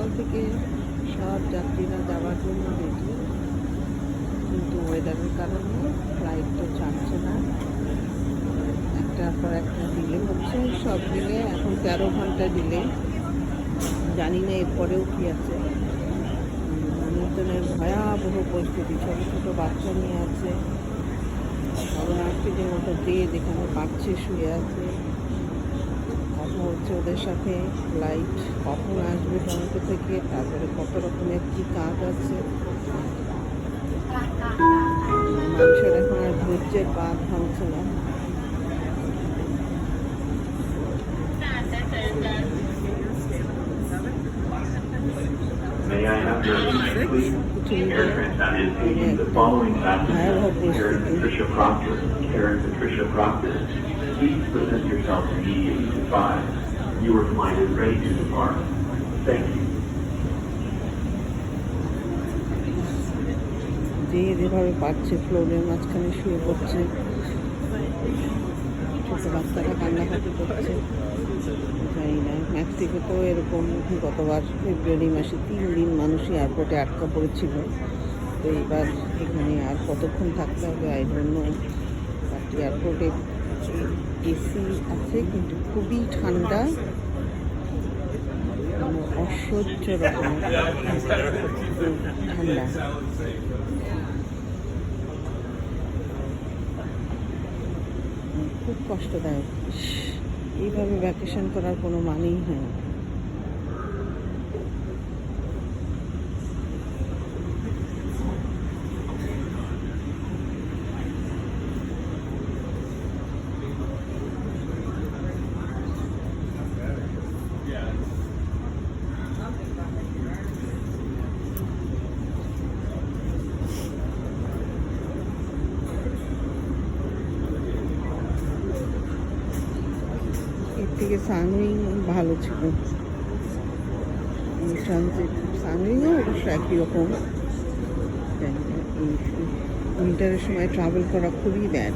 সকাল থেকে সব যাত্রীরা যাওয়ার জন্য রেডি, কিন্তু ওয়েদারের কারণে ফ্লাইট তো ছাড়ছে না, একটার পর একটা ডিলে হচ্ছে। সব দিলে এখন 13 ঘন্টা ডিলে, জানি না এরপরেও কী আছে। নিউটনের ভয়াবহ পরিস্থিতি, ছোটো ছোটো বাচ্চা নিয়ে আছে, শরণার্থীদের মতো দিয়ে যেখানে পাচ্ছে শুয়ে আছে। কথা হচ্ছে ওদের সাথে, ফ্লাইট কখন আসবে টরন্টো থেকে, তারপরে কত রকমের কী কাজ আছে। মানুষের এখন আর ধৈর্যের বাঁধ ভাঙছে না। May I have your attention, please? Air Transat is taking the following passengers. Karen Patricia Proctor. Karen Patricia Proctor. Please present yourself immediately to 5. Your flight is ready to depart. Thank you. যে যেভাবে পাচ্ছে ফ্লোরের মাঝখানে শুয়ে পড়ছে, ছোটো বাচ্চারা কান্নাকাটি করছে। জানি না, মেক্সিকো তো এরকম গতবার ফেব্রুয়ারি মাসে 3 দিন মানুষ এয়ারপোর্টে আটকা পড়েছিল। তো এবার এখানে আর কতক্ষণ থাকতে হবে আই ডোন্ট নো। বাট এয়ারপোর্টে এসি আছে কিন্তু খুবই ঠান্ডা, অসহ্য রকমের ঠান্ডা। খুব কষ্টদায়ক। এইভাবে ভ্যাকেশন করার কোনো মানেই হয় না। এর থেকে সানউইং ভালো ছিল। ট্রানজিট সানউইংও অবশ্য একই রকম। উইন্টারের সময় ট্রাভেল করা খুবই ব্যাড।